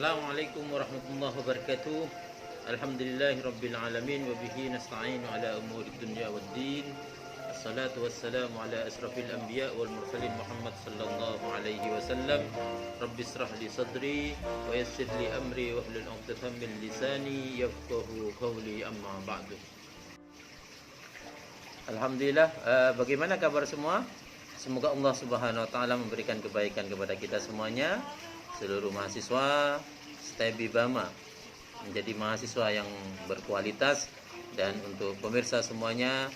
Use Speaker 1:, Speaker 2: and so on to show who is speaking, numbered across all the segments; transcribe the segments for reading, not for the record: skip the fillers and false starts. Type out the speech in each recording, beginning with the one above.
Speaker 1: Assalamualaikum warahmatullahi wabarakatuh. Alhamdulillahirabbil alamin wa bihi nasta'inu ala umuri dunya waddin. Assalatu wassalamu ala asrafil anbiya wal mursalin Muhammad sallallahu alaihi wasallam. Rabbi israh li sadri wa yassir li amri wa hlul 'uqdatam min lisani yafqahu qawli, amma ba'du. Alhamdulillah, bagaimana kabar semua? Semoga Allah Subhanahu wa taala memberikan kebaikan kepada kita semuanya. Seluruh mahasiswa STEBI Bama menjadi mahasiswa yang berkualitas, dan untuk pemirsa semuanya,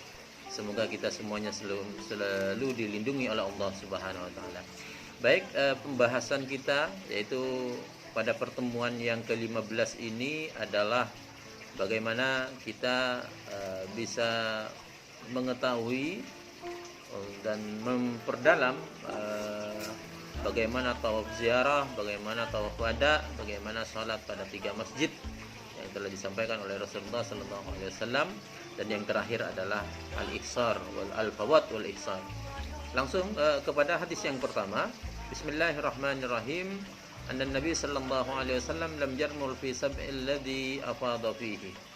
Speaker 1: semoga kita semuanya selalu dilindungi oleh Allah Subhanahu wa taala. Baik, pembahasan kita yaitu pada pertemuan yang ke-15 ini adalah bagaimana kita bisa mengetahui dan memperdalam bagaimana tawaf ziarah, bagaimana tawaf wada, bagaimana sholat pada 3 masjid yang telah disampaikan oleh Rasulullah sallallahu alaihi wasallam, dan yang terakhir adalah al-ihsar wal al-fawat wal ihsar. Langsung kepada hadis yang pertama. Bismillahirrahmanirrahim. Anna Nabi sallallahu alaihi wasallam lam yarmul fi sab'il ladzi afadha fihi.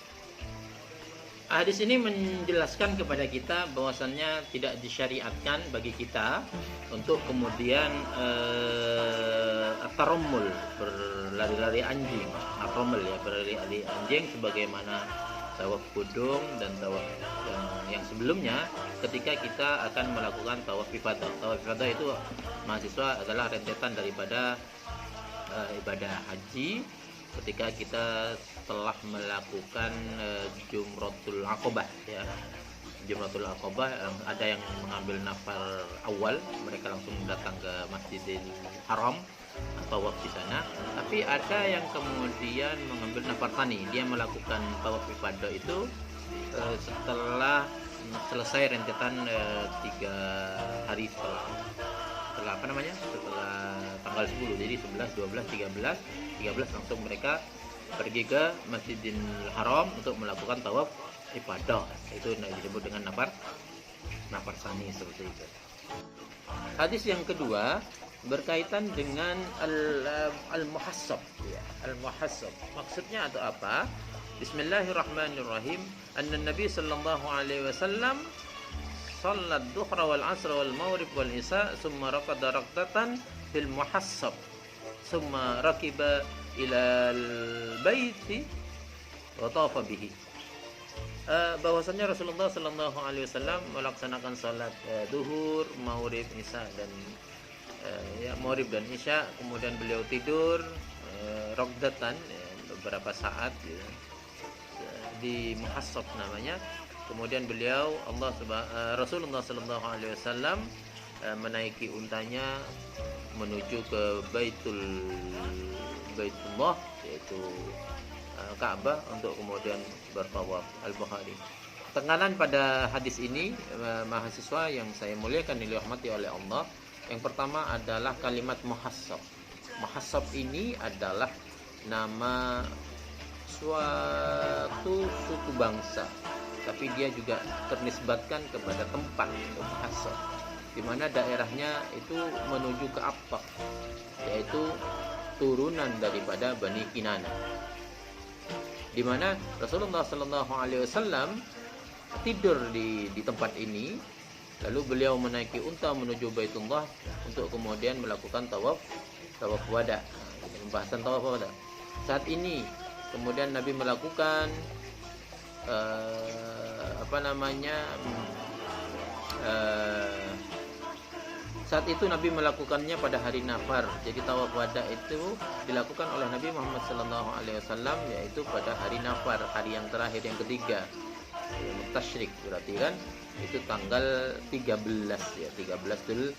Speaker 1: Hadis ini menjelaskan kepada kita bahwasannya tidak disyariatkan bagi kita untuk kemudian at-tarammul, berlari-lari anjing, at-tarammul ya, berlari-lari anjing sebagaimana tawaf kudum dan tawaf yang sebelumnya ketika kita akan melakukan tawaf ifadah. Tawaf ifadah itu mahasiswa adalah rentetan daripada ibadah haji ketika kita telah melakukan Jumratul Aqabah ya. Jumratul Aqabah, ada yang mengambil nafar awal, mereka langsung datang ke Masjidil Haram atau tawaf di sana. Tapi ada yang kemudian mengambil nafar tani, dia melakukan tawaf ibadah itu setelah selesai rentetan 3 hari setelah tanggal 10, jadi 11, 12, 13 langsung mereka pergi ke Masjidil Haram untuk melakukan tawaf ibadah. Itu disebut dengan nafar sani, seperti itu. Hadis yang kedua berkaitan dengan al-muhassab ya. Al-muhassab maksudnya atau apa? Bismillahirrahmanirrahim. Anna Nabi sallallahu alaihi wasallam salat duhra wal asr wal maghrib wal isya summa raqada raqdatan fil muhassab summa rakiba ila al-baiti wa tawafa bihi. Bahwasanya Rasulullah sallallahu alaihi wasallam melaksanakan salat duhur, maghrib, isya dan maghrib dan isya, kemudian beliau tidur raqdatan beberapa saat ya, di muhassab namanya. Kemudian beliau Rasulullah sallallahu alaihi wasallam menaiki untanya menuju ke Baitullah yaitu Ka'bah untuk kemudian bertawaf. Al-Bukhari. Tekanan pada hadis ini mahasiswa yang saya muliakan dirahmati oleh Allah, yang pertama adalah kalimat muhassab. Muhassab ini adalah nama suatu suku bangsa, tapi dia juga ternisbatkan kepada tempat muhassab, di mana daerahnya itu menuju ke Affaq, yaitu turunan daripada Bani Kinana, di mana Rasulullah sallallahu alaihi wasallam tidur di tempat ini, lalu beliau menaiki unta menuju Baitullah untuk kemudian melakukan tawaf wada. Pembahasan tawaf wada. Saat ini kemudian Nabi melakukan saat itu Nabi melakukannya pada hari nafar. Jadi tawaf wada itu dilakukan oleh Nabi Muhammad sallallahu alaihi wasallam yaitu pada hari nafar, hari yang terakhir, yang ketiga. Tasyrik berarti kan itu tanggal 13 ya, 13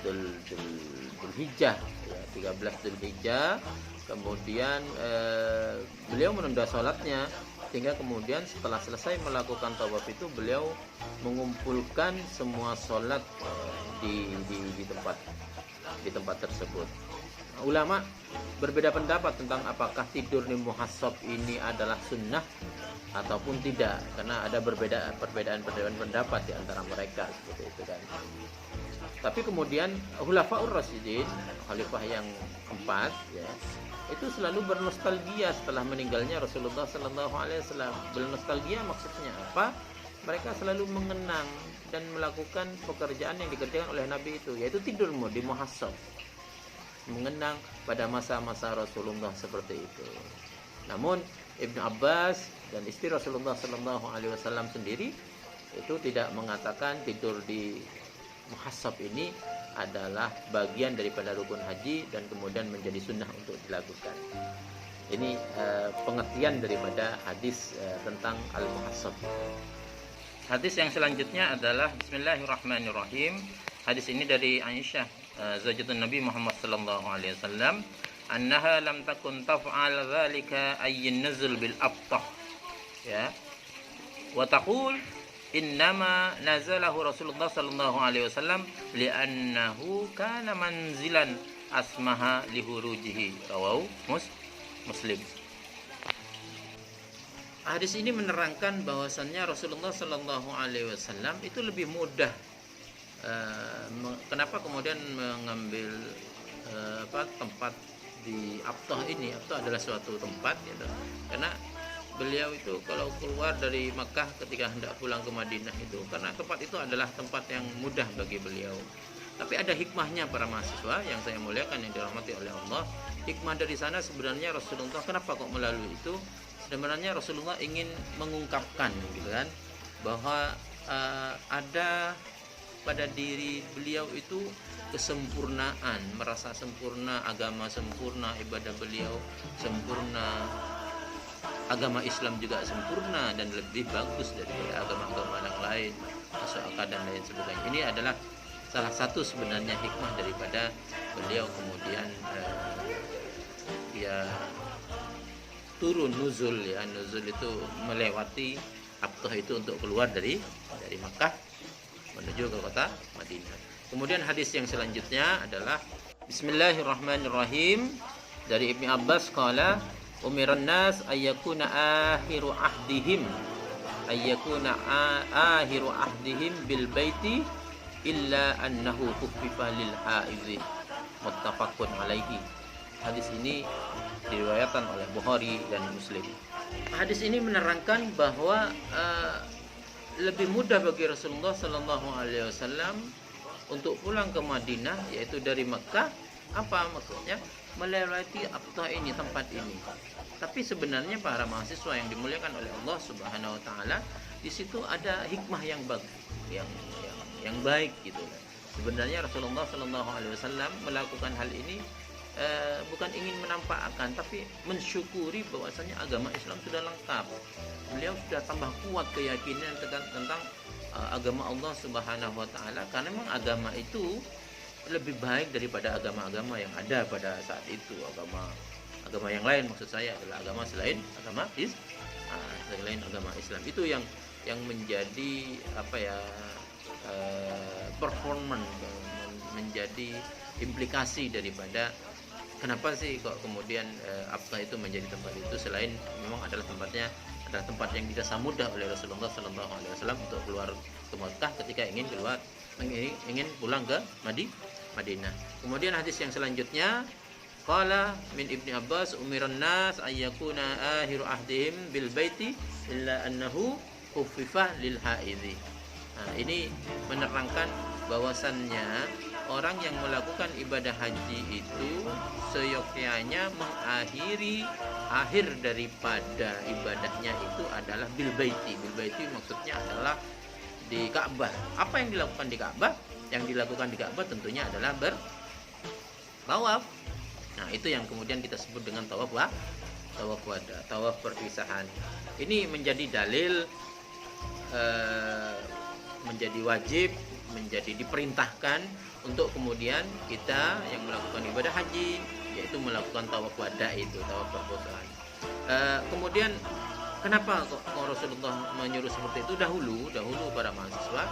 Speaker 1: Dzulhijjah ya, 13 Dzulhijjah. Kemudian beliau menunda sholatnya sehingga kemudian setelah selesai melakukan tawaf itu beliau mengumpulkan semua sholat di tempat tersebut. Ulama berbeda pendapat tentang apakah tidur di muhassab ini adalah sunnah ataupun tidak, karena ada perbedaan pendapat di antara mereka, seperti itu kan. Tapi kemudian Khulafaur Rasyidin, khalifah yang keempat, ya, itu selalu bernostalgia setelah meninggalnya Rasulullah Sallallahu Alaihi Wasallam. Bernostalgia maksudnya apa? Mereka selalu mengenang dan melakukan pekerjaan yang dikerjakan oleh Nabi itu, yaitu tidur di muhassab, mengenang pada masa-masa Rasulullah seperti itu. Namun Ibnu Abbas dan istri Rasulullah Sallallahu Alaihi Wasallam sendiri itu tidak mengatakan tidur di muhassab ini adalah bagian daripada rukun haji dan kemudian menjadi sunnah untuk dilakukan. Ini pengertian daripada hadis tentang al-muhassab. Hadis yang selanjutnya adalah Bismillahirrahmanirrahim. Hadis ini dari Aisyah, zaujatun Nabi Muhammad sallallahu alaihi wasallam, annaha lam takun taf'al dzalika ayyin nazl bil abtah. Ya. Wa taqul innama nazalahu Rasulullah sallallahu alaihi wasallam li'annahu kana manzilan asmaha lihurujihi. Rawahu Muslim. Hadis ini menerangkan bahwasannya Rasulullah sallallahu alaihi wasallam itu lebih mudah. Kenapa kemudian mengambil tempat di Abtah ini? Abtah adalah suatu tempat, gitu. Karena beliau itu kalau keluar dari Makkah ketika hendak pulang ke Madinah itu, karena tempat itu adalah tempat yang mudah bagi beliau. Tapi ada hikmahnya para mahasiswa yang saya muliakan, yang dirahmati oleh Allah. Hikmah dari sana sebenarnya Rasulullah, kenapa kok melalui itu? Sebenarnya Rasulullah ingin mengungkapkan, gitu kan, bahwa ada pada diri beliau itu kesempurnaan, merasa sempurna, agama sempurna, ibadah beliau sempurna, agama Islam juga sempurna dan lebih bagus daripada agama-agama yang lain, masuk akal dan lain sebagainya. Ini adalah salah satu sebenarnya hikmah daripada beliau kemudian ya turun nuzul, ya, nuzul itu melewati Abtah itu untuk keluar dari Makkah menuju ke kota Madinah. Kemudian hadis yang selanjutnya adalah Bismillahirrahmanirrahim, dari Ibnu Abbas qala umiran nas ayyakuna akhiru ahdihim bil baiti illa annahu kuffifa lil haidzi, muttafaqun alaihi. Hadis ini diriwayatkan oleh Bukhari dan Muslim. Hadis ini menerangkan bahwa lebih mudah bagi Rasulullah Sallallahu Alaihi Wasallam untuk pulang ke Madinah, yaitu dari Mekah. Apa maksudnya? Melewati Abtah ini, tempat ini. Tapi sebenarnya para mahasiswa yang dimuliakan oleh Allah Subhanahu Wa Taala, di situ ada hikmah yang bagus, yang baik, gitu. Sebenarnya Rasulullah Sallallahu Alaihi Wasallam melakukan hal ini bukan ingin menampakkan, tapi mensyukuri bahwasanya agama Islam sudah lengkap. Beliau sudah tambah kuat keyakinan tentang agama Allah Subhanahu Wa Taala, karena memang agama itu lebih baik daripada agama-agama yang ada pada saat itu. Agama yang lain, maksud saya adalah agama selain agama Islam. Itu yang menjadi performance, menjadi implikasi daripada kenapa sih kok kemudian Abtah itu menjadi tempat itu, selain memang adalah tempat yang dirasa mudah oleh Rasulullah Sallallahu Alaihi Wasallam untuk keluar ke Makkah ketika ingin pulang ke Madinah. Kemudian hadis yang selanjutnya qala min Ibni Abbas umiran nas ayyakuna akhiru ahdihim bil baiti illa annahu khuffifa lil haidzi. Nah, ini menerangkan bahwasannya orang yang melakukan ibadah haji itu seyogyanya mengakhiri akhir daripada ibadahnya itu adalah bil baiti. Bil baiti maksudnya adalah di Ka'bah. Apa yang dilakukan di Ka'bah? Yang dilakukan di Ka'bah tentunya adalah bertawaf. Nah, itu yang kemudian kita sebut dengan tawaf wada, tawaf perpisahan. Ini menjadi dalil, menjadi wajib, menjadi diperintahkan untuk kemudian kita yang melakukan ibadah haji, yaitu melakukan tawaf wada, itu tawaf perpisahan. Kemudian kenapa kok Rasulullah menyuruh seperti itu? Dahulu para mahasiswa,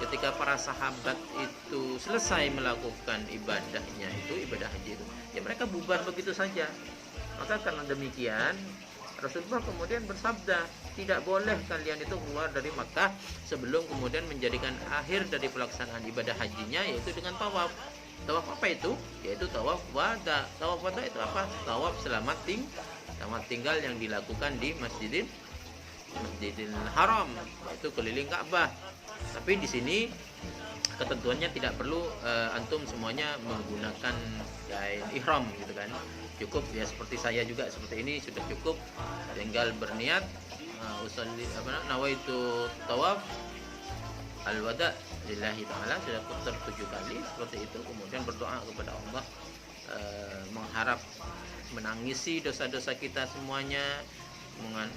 Speaker 1: ketika para sahabat itu selesai melakukan ibadahnya itu, ibadah haji itu, ya mereka bubar begitu saja. Maka karena demikian Rasulullah kemudian bersabda, tidak boleh kalian itu keluar dari Makkah sebelum kemudian menjadikan akhir dari pelaksanaan ibadah hajinya yaitu dengan tawaf. Tawaf apa itu? Yaitu tawaf wada. Tawaf wada itu apa? Tawaf selamat tinggal yang dilakukan di Masjidil Haram, yaitu keliling Ka'bah. Tapi di sini ketentuannya tidak perlu antum semuanya menggunakan kain ihram gitu kan. Cukup ya seperti saya juga seperti ini sudah cukup, tinggal berniat usolli nawaitu tawaf al-wada lillahi ta'ala, sudah putar 7 kali seperti itu, kemudian berdoa kepada Allah, mengharap menangisi dosa-dosa kita semuanya,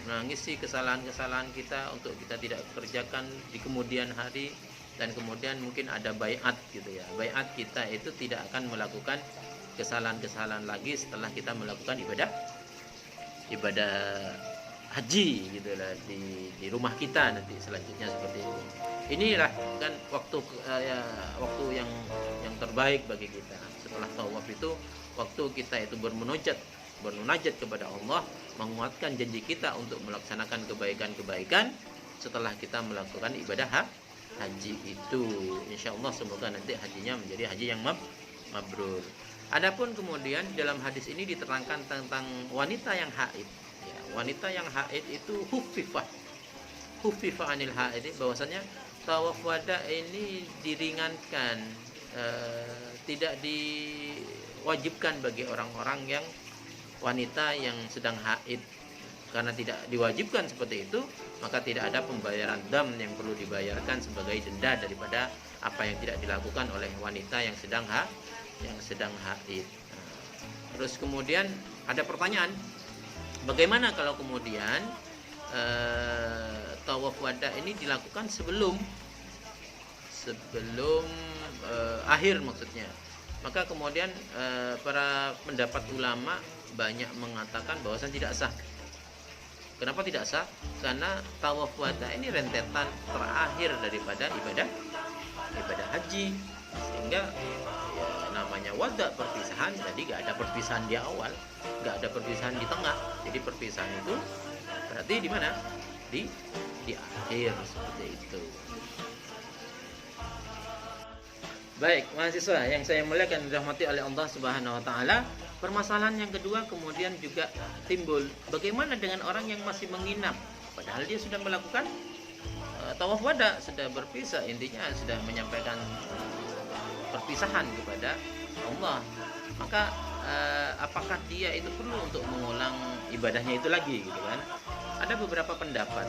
Speaker 1: menangisi kesalahan-kesalahan kita untuk kita tidak kerjakan di kemudian hari. Dan kemudian mungkin ada baiat gitu ya, baiat kita itu tidak akan melakukan kesalahan-kesalahan lagi setelah kita melakukan ibadah haji gitu lah di rumah kita nanti selanjutnya seperti itu. Inilah kan waktu yang terbaik bagi kita setelah tawaf itu, waktu kita itu bermunajat kepada Allah, menguatkan janji kita untuk melaksanakan kebaikan-kebaikan setelah kita melakukan ibadah haji itu. Insya Allah semoga nanti hajinya menjadi haji yang mabrur. Adapun kemudian dalam hadis ini diterangkan tentang wanita yang haid. Ya, wanita yang haid itu hufifah anil haid, bahwasanya tawaf wada ini diringankan, tidak diwajibkan bagi orang-orang yang wanita yang sedang haid. Karena tidak diwajibkan seperti itu, maka tidak ada pembayaran dam yang perlu dibayarkan sebagai denda daripada apa yang tidak dilakukan oleh wanita yang sedang haid. Terus kemudian ada pertanyaan, bagaimana kalau kemudian tawaf wada ini dilakukan sebelum akhir maksudnya? Maka kemudian para pendapat ulama banyak mengatakan bahwasan tidak sah. Kenapa tidak sah? Karena tawaf wada ini rentetan terakhir daripada ibadah haji, sehingga ya, namanya wada perpisahan, jadi gak ada perpisahan di awal, gak ada perpisahan di tengah. Jadi perpisahan itu berarti di mana? Di akhir seperti itu. Baik, mahasiswa yang saya muliakan dirahmati oleh Allah Subhanahu wa taala, permasalahan yang kedua kemudian juga timbul, bagaimana dengan orang yang masih menginap padahal dia sudah melakukan tawaf wada, sudah berpisah, intinya sudah menyampaikan perpisahan kepada Allah. Maka apakah dia itu perlu untuk mengulang ibadahnya itu lagi gitu kan? Ada beberapa pendapat.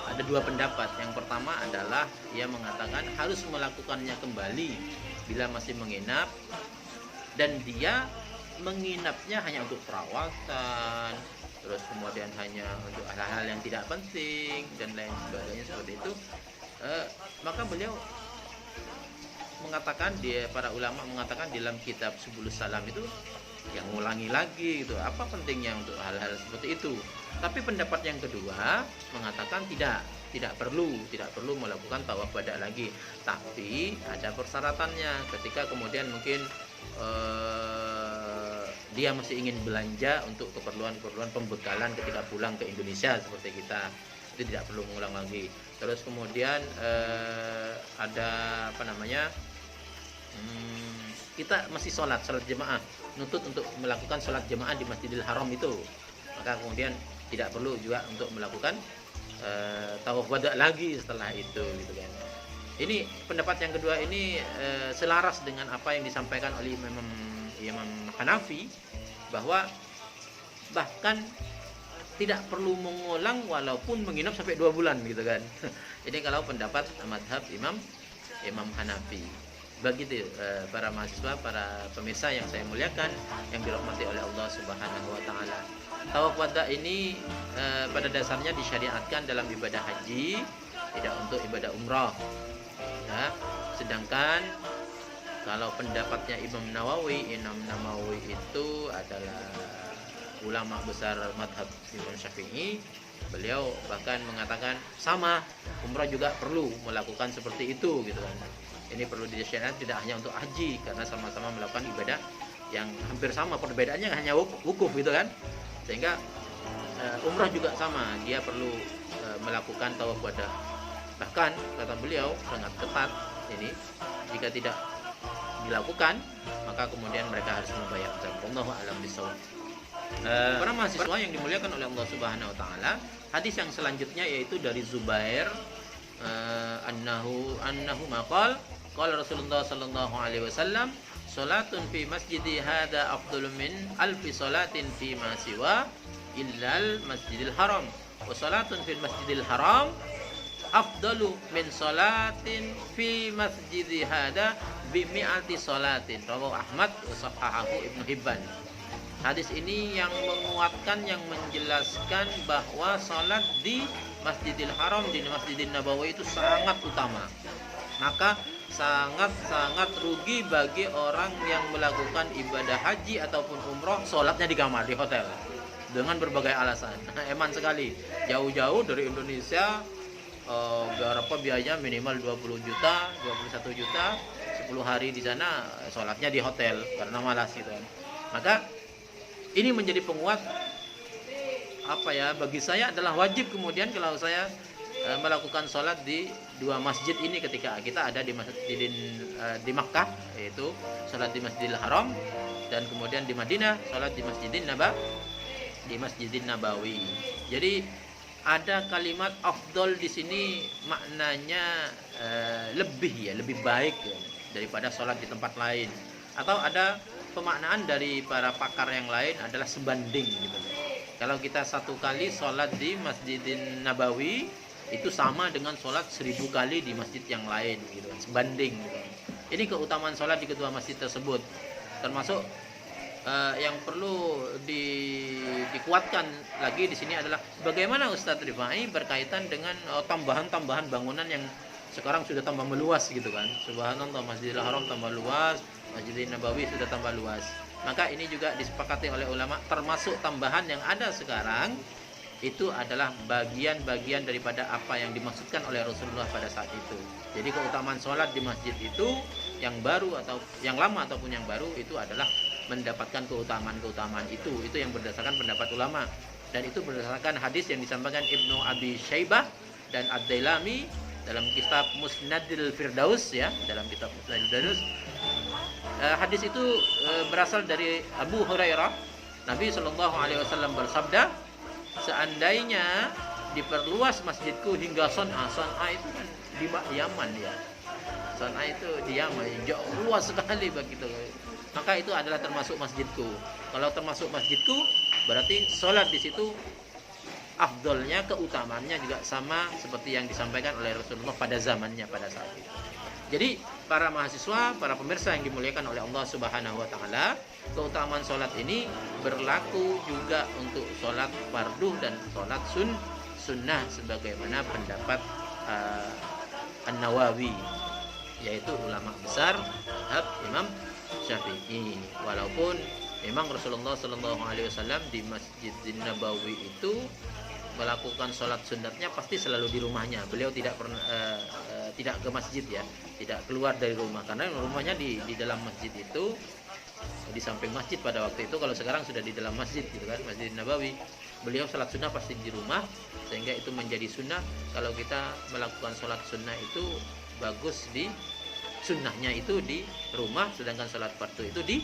Speaker 1: Ada 2 pendapat. Yang pertama adalah ia mengatakan harus melakukannya kembali bila masih menginap, dan dia menginapnya hanya untuk perawatan, terus kemudian hanya untuk hal-hal yang tidak penting dan lain sebagainya seperti itu. Maka beliau mengatakan, para ulama mengatakan dalam kitab Subulus Salam itu yang ngulangi lagi gitu, apa pentingnya untuk hal-hal seperti itu. Tapi pendapat yang kedua mengatakan tidak perlu melakukan tawaf wada lagi, tapi ada persyaratannya. Ketika kemudian mungkin dia masih ingin belanja untuk keperluan pembekalan ketika pulang ke Indonesia seperti kita, itu tidak perlu mengulang lagi. Terus kemudian ada kita masih sholat jemaah, nutut untuk melakukan sholat jemaah di Masjidil Haram itu, maka kemudian tidak perlu juga untuk melakukan tawaf wada lagi setelah itu gitu kan. Ini pendapat yang kedua ini selaras dengan apa yang disampaikan oleh Imam Hanafi, bahwa bahkan tidak perlu mengulang walaupun menginap sampai 2 bulan gitu kan. Ini kalau pendapat madhab Imam Hanafi. Begitu para mahasiswa, para pemirsa yang saya muliakan, yang dirahmati oleh Allah Subhanahu wa taala. Tawaf wada ini pada dasarnya disyariatkan dalam ibadah haji, tidak untuk ibadah umrah. Ya, sedangkan kalau pendapatnya Imam Nawawi itu adalah ulama besar madhab Imam Syafi'i. Beliau bahkan mengatakan sama, umrah juga perlu melakukan seperti itu gitu kan. Ini perlu disyariatkan tidak hanya untuk haji, karena sama-sama melakukan ibadah yang hampir sama, perbedaannya hanya wukuf gitu kan. Sehingga umrah juga sama, dia perlu melakukan tawaf wadah. Bahkan kata beliau sangat ketat ini, jika tidak dilakukan maka kemudian mereka harus membayar zakat. Wallahu a'lam bishawab. Para mahasiswa yang dimuliakan oleh Allah Subhanahu wa taala, hadis yang selanjutnya yaitu dari Zubair annahu maqal qala Rasulullah sallallahu alaihi wasallam salatun fi masjidi hadza afdalu min alfi salatin fi ma siwa illal masjidil haram wa salatun fil masjidil haram afdalu min salatin fi masjidi hadza bi mi'ati salatin. Rawahu Ahmad wa sahahahu Ibnu Hibban. Hadis ini yang menguatkan, yang menjelaskan bahwa salat di Masjidil Haram, di Masjidil Nabawi itu sangat utama. Maka sangat rugi bagi orang yang melakukan ibadah haji ataupun umroh salatnya di kamar, di hotel, dengan berbagai alasan. Eman sekali, jauh-jauh dari Indonesia, berapa biayanya, minimal 20 juta, 21 juta, 10 hari di sana, salatnya di hotel karena malas gitu. Maka ini menjadi penguat bagi saya adalah wajib kemudian kalau saya melakukan sholat di dua masjid ini ketika kita ada di di Makkah, yaitu sholat di Masjidil Haram, dan kemudian di Madinah sholat di Masjidin Nabawi. Jadi ada kalimat afdol di sini, maknanya lebih baik daripada sholat di tempat lain, atau ada pemaknaan dari para pakar yang lain adalah sebanding gitu. Kalau kita satu kali sholat di Masjidin Nabawi itu sama dengan sholat 1000 kali di masjid yang lain gitu, sebanding gitu. Ini keutamaan sholat di kedua masjid tersebut. Termasuk yang perlu dikuatkan lagi di sini adalah bagaimana Ustadz Rifai berkaitan dengan tambahan-tambahan bangunan yang sekarang sudah tambah meluas gitu kan. Subhanallah, Masjidil Haram tambah luas, Masjidil Nabawi sudah tambah luas. Maka ini juga disepakati oleh ulama, termasuk tambahan yang ada sekarang itu adalah bagian-bagian daripada apa yang dimaksudkan oleh Rasulullah pada saat itu. Jadi keutamaan sholat di masjid itu, yang baru atau yang lama ataupun yang baru, itu adalah mendapatkan keutamaan itu yang berdasarkan pendapat ulama, dan itu berdasarkan hadis yang disampaikan Ibnu Abi Syaibah dan Ad-Dailami dalam kitab Musnadil Firdaus ya, dalam kitab Musnadil Firdaus. Hadis itu berasal dari Abu Hurairah. Nabi Shallallahu Alaihi Wasallam bersabda, seandainya diperluas masjidku hingga Son'a itu kan di Yaman ya, Son'a itu di Yaman, jauh luas sekali begitu. Maka itu adalah termasuk masjidku. Kalau termasuk masjidku, berarti sholat di situ afdolnya, keutamaannya juga sama seperti yang disampaikan oleh Rasulullah pada zamannya pada saat itu. Jadi para mahasiswa, para pemirsa yang dimuliakan oleh Allah Subhanahu wa taala, keutamaan sholat ini berlaku juga untuk sholat fardu dan sholat sunnah sebagaimana pendapat An-Nawawi, yaitu ulama besar Imam Syafi'i. Walaupun memang Rasulullah Shallallahu Alaihi Wasallam di Masjidin Nabawi itu melakukan sholat sunatnya pasti selalu di rumahnya. Beliau tidak pernah tidak ke masjid ya, tidak keluar dari rumah, karena rumahnya di dalam masjid itu, di samping masjid pada waktu itu. Kalau sekarang sudah di dalam masjid gitu kan, Masjid Nabawi. Beliau sholat sunnah pasti di rumah, sehingga itu menjadi sunnah. Kalau kita melakukan sholat sunnah itu bagus di sunnahnya itu di rumah, sedangkan sholat fardu itu di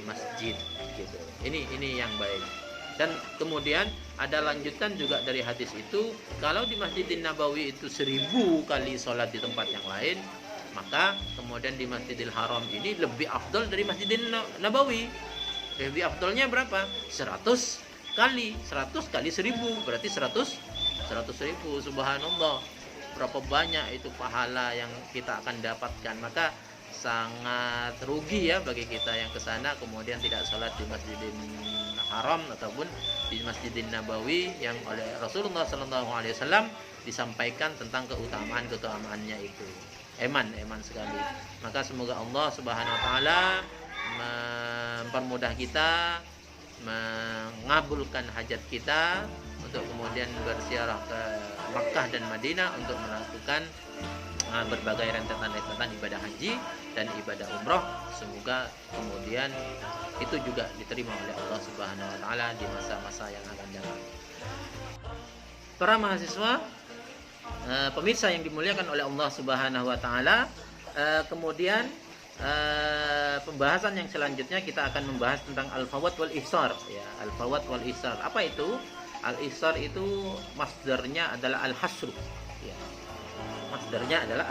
Speaker 1: masjid gitu. Ini yang baik. Dan kemudian ada lanjutan juga dari hadis itu, kalau di Masjidin Nabawi itu 1000 kali sholat di tempat yang lain, maka kemudian di Masjidil Haram ini lebih afdol dari Masjidin Nabawi. Lebih afdolnya berapa? 100 kali 1000 berarti 100.000. Subhanallah, berapa banyak itu pahala yang kita akan dapatkan. Maka sangat rugi ya bagi kita yang ke sana kemudian tidak sholat di Masjidin Haram ataupun di Masjidin Nabawi yang oleh Rasulullah Sallallahu Alaihi Wasallam disampaikan tentang keutamaannya itu. Eman sekali. Maka semoga Allah Subhanahu Wa Taala mempermudah kita, mengabulkan hajat kita untuk kemudian berziarah ke Makkah dan Madinah untuk melakukan berbagai rentetan-rentetan ibadah haji dan ibadah umroh. Semoga kemudian itu juga diterima oleh Allah Subhanahu wa taala di masa-masa yang akan datang. Para mahasiswa, pemirsa yang dimuliakan oleh Allah Subhanahu wa taala, kemudian pembahasan yang selanjutnya kita akan membahas tentang al-fawat wal ihsar ya. Al-fawat wal ihsar, apa itu? Al-ihsar itu masdarnya adalah al-hasru ya. Masdarnya adalah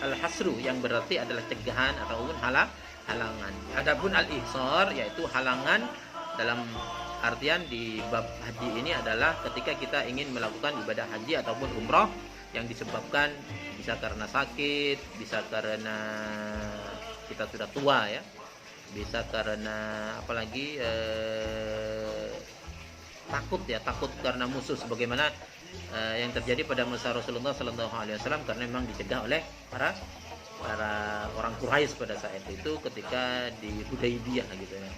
Speaker 1: al-hasru yang berarti adalah cegahan ataupun halangan. Adapun al-ihsar yaitu halangan dalam artian di bab haji ini adalah ketika kita ingin melakukan ibadah haji ataupun umroh yang disebabkan bisa karena sakit, bisa karena kita sudah tua ya, bisa karena apalagi takut karena musuh, sebagaimana yang terjadi pada masa Rasulullah Sallallahu Alaihi Wasallam, karena memang dicegah oleh para orang Quraisy pada saat itu ketika di Hudaybiyah gitu ya.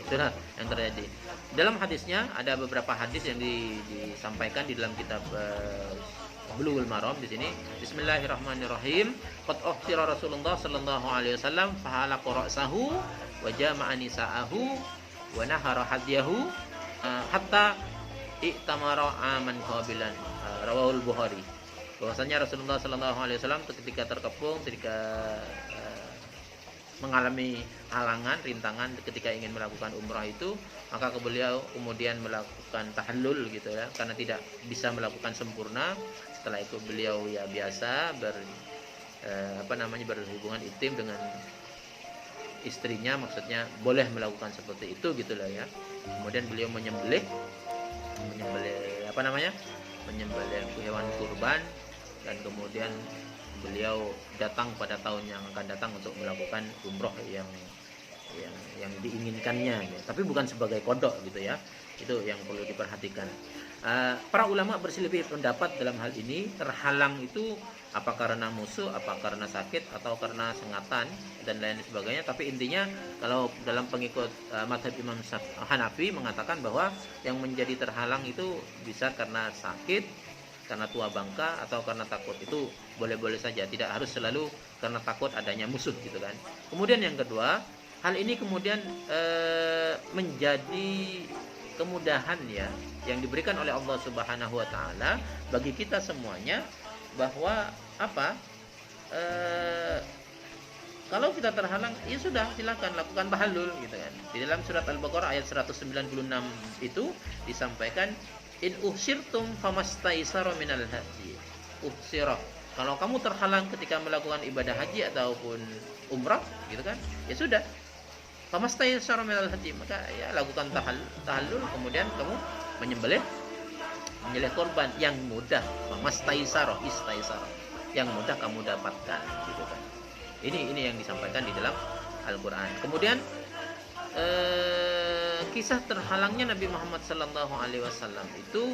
Speaker 1: Itulah yang terjadi. Dalam hadisnya ada beberapa hadis yang disampaikan di dalam kitab Bulughul Maram di sini. Bismillahirrahmanirrahim. Qad ukhsira Rasulullah sallallahu alaihi wasallam fa halaqa ra'sahu wa jama'a nisa'ahu wa nahara hadyahu hatta i'tamara aman qabilan. Rawahul Bukhari. Bahwasanya Rasulullah sallallahu alaihi wasallam ketika terkepung, ketika mengalami halangan, rintangan ketika ingin melakukan umrah itu, maka beliau kemudian melakukan tahallul gitu ya, karena tidak bisa melakukan sempurna. Setelah itu beliau ya biasa berhubungan intim dengan istrinya, maksudnya boleh melakukan seperti itu gitulah ya. Kemudian beliau menyembelih hewan kurban, dan kemudian beliau datang pada tahun yang akan datang untuk melakukan umroh yang diinginkannya ya. Tapi bukan sebagai kodok gitu ya. Itu yang perlu diperhatikan. Para ulama berselisih pendapat dalam hal ini. Terhalang itu apa karena musuh, apa karena sakit, atau karena sengatan dan lain sebagainya. Tapi intinya kalau dalam pengikut mazhab Imam Hanafi mengatakan bahwa yang menjadi terhalang itu bisa karena sakit, karena tua bangka, atau karena takut. Itu boleh-boleh saja, tidak harus selalu karena takut adanya musuh gitu kan. Kemudian yang kedua, hal ini kemudian menjadi kemudahan ya yang diberikan oleh Allah Subhanahu wa taala bagi kita semuanya, bahwa kalau kita terhalang, ya sudah, silakan lakukan tahallul gitu kan. Di dalam surat Al-Baqarah ayat 196 itu disampaikan, in uhsirtum famastaisara minal haji. Uhsirah, kalau kamu terhalang ketika melakukan ibadah haji ataupun umrah gitu kan, ya sudah, famastaisara minal haji, maka ya lakukan tahallul, kemudian kamu menyembelih korban yang mudah. Famastaisara, istaisara, yang mudah kamu dapatkan gitu kan. Ini yang disampaikan di dalam Al-Qur'an. Kemudian kisah terhalangnya Nabi Muhammad sallallahu alaihi wasallam itu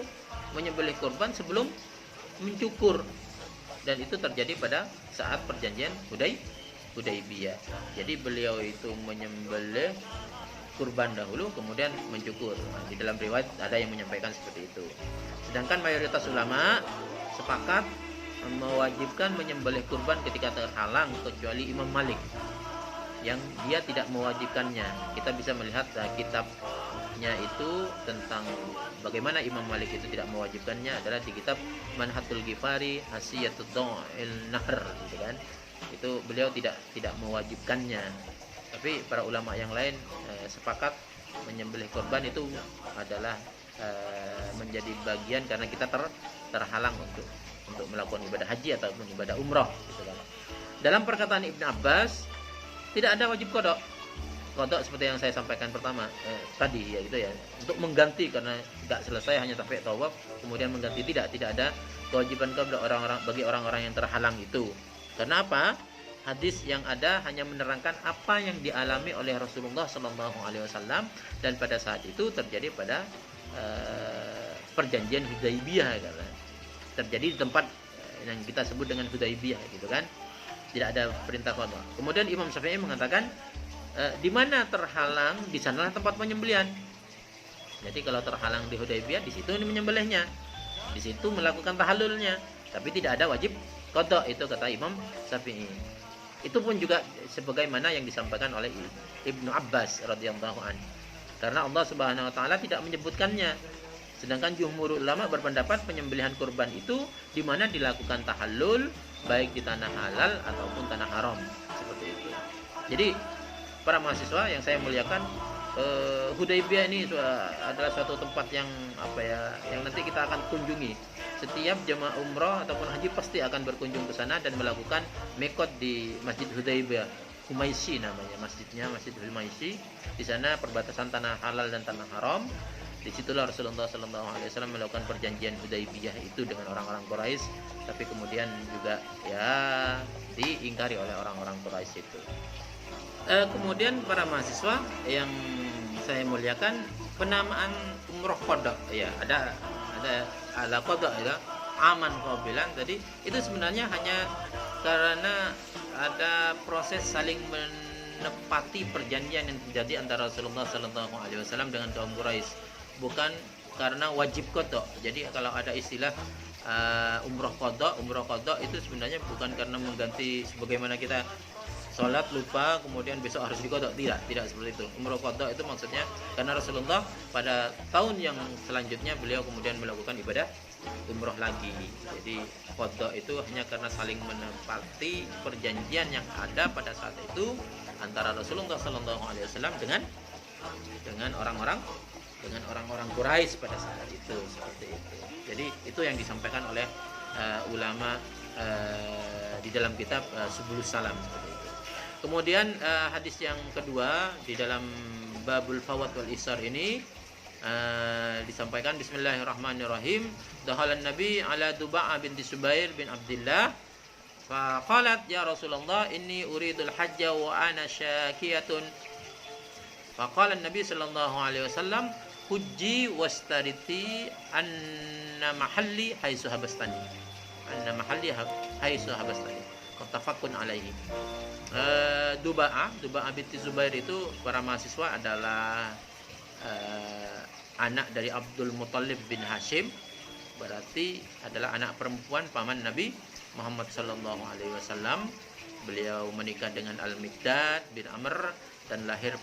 Speaker 1: menyembelih korban sebelum mencukur, dan itu terjadi pada saat perjanjian Hudaybiyah. Jadi beliau itu menyembelih kurban dahulu kemudian mencukur. Di dalam riwayat ada yang menyampaikan seperti itu. Sedangkan mayoritas ulama sepakat mewajibkan menyembelih kurban ketika terhalang, kecuali Imam Malik yang dia tidak mewajibkannya. Kita bisa melihat kitabnya itu tentang bagaimana Imam Malik itu tidak mewajibkannya adalah di kitab Manhatul Ghifari Hasiyatud Da'il Nahr gitu kan. Itu beliau tidak mewajibkannya. Tapi para ulama yang lain sepakat menyembelih korban itu adalah menjadi bagian karena kita terhalang untuk melakukan ibadah haji ataupun ibadah umrah gitu kan. Dalam perkataan Ibn Abbas, tidak ada wajib kodok seperti yang saya sampaikan pertama tadi ya gitu ya, untuk mengganti karena tidak selesai hanya tafiq tawaf kemudian mengganti, tidak ada kewajiban kodok bagi orang-orang yang terhalang itu. Karena apa? Hadis yang ada hanya menerangkan apa yang dialami oleh Rasulullah Sallallahu Alaihi Wasallam, dan pada saat itu terjadi pada perjanjian Hudaybiyah karena terjadi di tempat yang kita sebut dengan Hudaybiyah gitu kan. Tidak ada perintah qadha. Kemudian Imam Syafi'i mengatakan di mana terhalang di sanalah tempat penyembelihan. Jadi kalau terhalang di Hudaybiyah, di situ menyembelihnya, di situ melakukan tahallulnya, tapi tidak ada wajib qada itu kata Imam Syafi'i. Itu pun juga sebagaimana yang disampaikan oleh Ibnu Abbas radhiyallahu anhu. Karena Allah Subhanahu wa taala tidak menyebutkannya. Sedangkan jumhur ulama berpendapat penyembelihan kurban itu di mana dilakukan tahallul baik di tanah halal ataupun tanah haram, seperti itu. Jadi para mahasiswa yang saya muliakan, Hudaybiyah ini adalah suatu tempat yang yang nanti kita akan kunjungi. Setiap jemaah umrah ataupun haji pasti akan berkunjung ke sana dan melakukan mikot di Masjid Hudaybiyah. Humaisi namanya masjidnya, Masjid Humaisi. Di sana perbatasan tanah halal dan tanah haram. Disitulah Rasulullah SAW melakukan perjanjian Hudaybiyah itu dengan orang-orang Quraisy, tapi kemudian juga ya diingkari oleh orang-orang Quraisy itu. Kemudian para mahasiswa yang saya muliakan, penamaan umroh qada ya, ada ala qada ya, aman qabilan tadi itu sebenarnya hanya karena ada proses saling menepati perjanjian yang terjadi antara Rasulullah SAW dengan kaum Quraisy, bukan karena wajib qada. Jadi kalau ada istilah umroh qada itu sebenarnya bukan karena mengganti sebagaimana kita sholat lupa kemudian besok harus diqada, tidak seperti itu. Umroh qada itu maksudnya karena Rasulullah pada tahun yang selanjutnya beliau kemudian melakukan ibadah umroh lagi. Jadi qada itu hanya karena saling menepati perjanjian yang ada pada saat itu antara Rasulullah SAW dengan orang-orang Quraisy pada saat itu, seperti itu. Jadi itu yang disampaikan oleh ulama di dalam kitab Subulus Salam, seperti itu. Kemudian hadis yang kedua di dalam Babul Fawad wal Isar ini disampaikan Bismillahirrahmanirrahim. Dakhalan Nabi ala Duba'a binti Subair bin Abdullah fa qalat ya Rasulullah inni uridul hajja wa ana syakiyatun. Fa qala Nabi sallallahu alaihi wasallam hujji wastariti anna mahalli haitsu habastani. Anna mahalli haitsu habastani. Muttafaqun alaihi. Duba'a binti Zubair itu para mahasiswa adalah anak dari Abdul Muthalib bin Hashim, berarti adalah anak perempuan paman Nabi Muhammad sallallahu alaihi wasallam. Beliau menikah dengan Al-Miqdad bin Amr dan lahir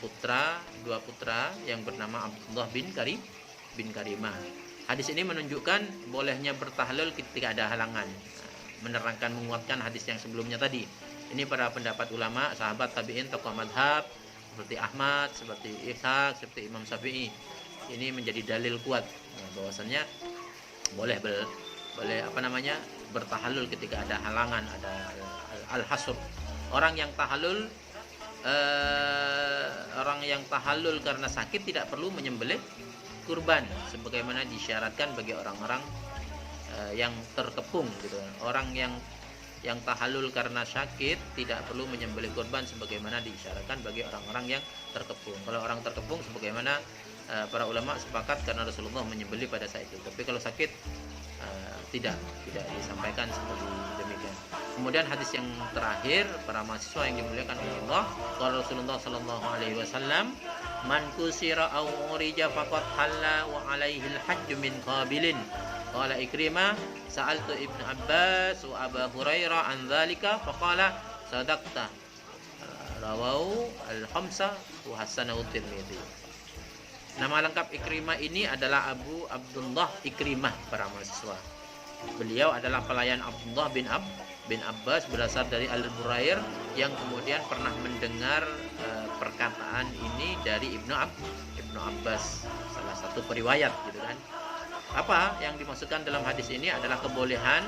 Speaker 1: dua putra yang bernama Abdullah bin Karimah. Hadis ini menunjukkan bolehnya bertahlul ketika ada halangan, menerangkan menguatkan hadis yang sebelumnya tadi. Ini para pendapat ulama, sahabat tabi'in, tokoh madhab seperti Ahmad, seperti Ishaq, seperti Imam Syafi'i. Ini menjadi dalil kuat bahwasannya boleh bertahalul ketika ada halangan, ada al-hasr. Orang yang tahallul karena sakit tidak perlu menyembelih kurban sebagaimana disyaratkan bagi orang-orang yang terkepung gitu. Orang yang tahallul karena sakit tidak perlu menyembelih kurban sebagaimana disyaratkan bagi orang-orang yang terkepung. Kalau orang terkepung sebagaimana para ulama sepakat karena Rasulullah menyembelih pada saat itu. Tapi kalau sakit tidak disampaikan seperti demikian. Kemudian hadis yang terakhir, para mahasiswa yang dimuliakan oleh Allah, kalau Rasulullah sallallahu alaihi wasallam, man kusira aw urija faqad halla wa alaihi al-hajj min qabilin. Qala Ikrimah, sa'altu Ibnu Abbas wa Abu Hurairah an dzalika faqala sadaqta. Rawahu al-khamsah wa hasanahu Tirmidzi. Nama lengkap Ikrimah ini adalah Abu Abdullah Ikrimah para mahasiswa. Beliau adalah pelayan Abdullah bin Abbas, berasal dari Al-Burair, yang kemudian pernah mendengar perkataan ini dari Ibnu Abbas, salah satu periwayat gitu kan. Apa yang dimaksudkan dalam hadis ini adalah kebolehan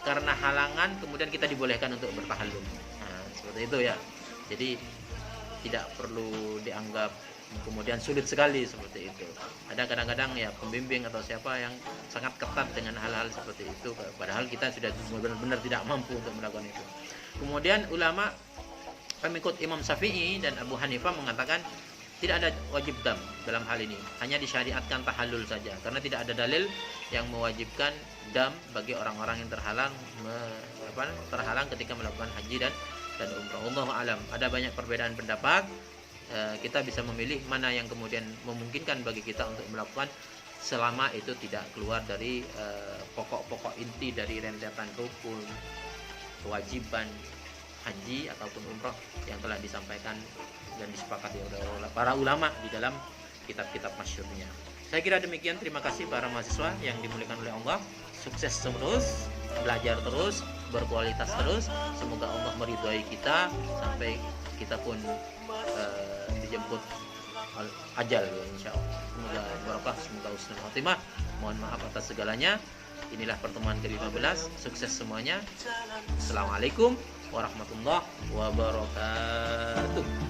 Speaker 1: karena halangan kemudian kita dibolehkan untuk bertahallul. Nah, seperti itu ya. Jadi tidak perlu dianggap kemudian sulit sekali seperti itu. Ada kadang-kadang ya pembimbing atau siapa yang sangat ketat dengan hal-hal seperti itu, padahal kita sudah benar-benar tidak mampu untuk melakukan itu. Kemudian ulama pengikut Imam Syafi'i dan Abu Hanifah mengatakan tidak ada wajib dam dalam hal ini, hanya disyariatkan tahallul saja, karena tidak ada dalil yang mewajibkan dam bagi orang-orang yang terhalang ketika melakukan haji dan umrah. Allahu alam. Ada banyak perbedaan pendapat. Kita bisa memilih mana yang kemudian memungkinkan bagi kita untuk melakukan selama itu tidak keluar dari pokok-pokok inti dari rentetan rukun, kewajiban haji ataupun umroh yang telah disampaikan dan disepakati oleh para ulama di dalam kitab-kitab masyhurnya. Saya kira demikian. Terima kasih para mahasiswa yang dimuliakan oleh Allah. Sukses terus, belajar terus, berkualitas terus. Semoga Allah meridhai kita sampai kita pun dijemput ajal, insya Allah. Semoga barokah, semoga husnul khotimah. Mohon maaf atas segalanya. Inilah pertemuan ke-15. Sukses semuanya. Assalamualaikum warahmatullahi wabarakatuh.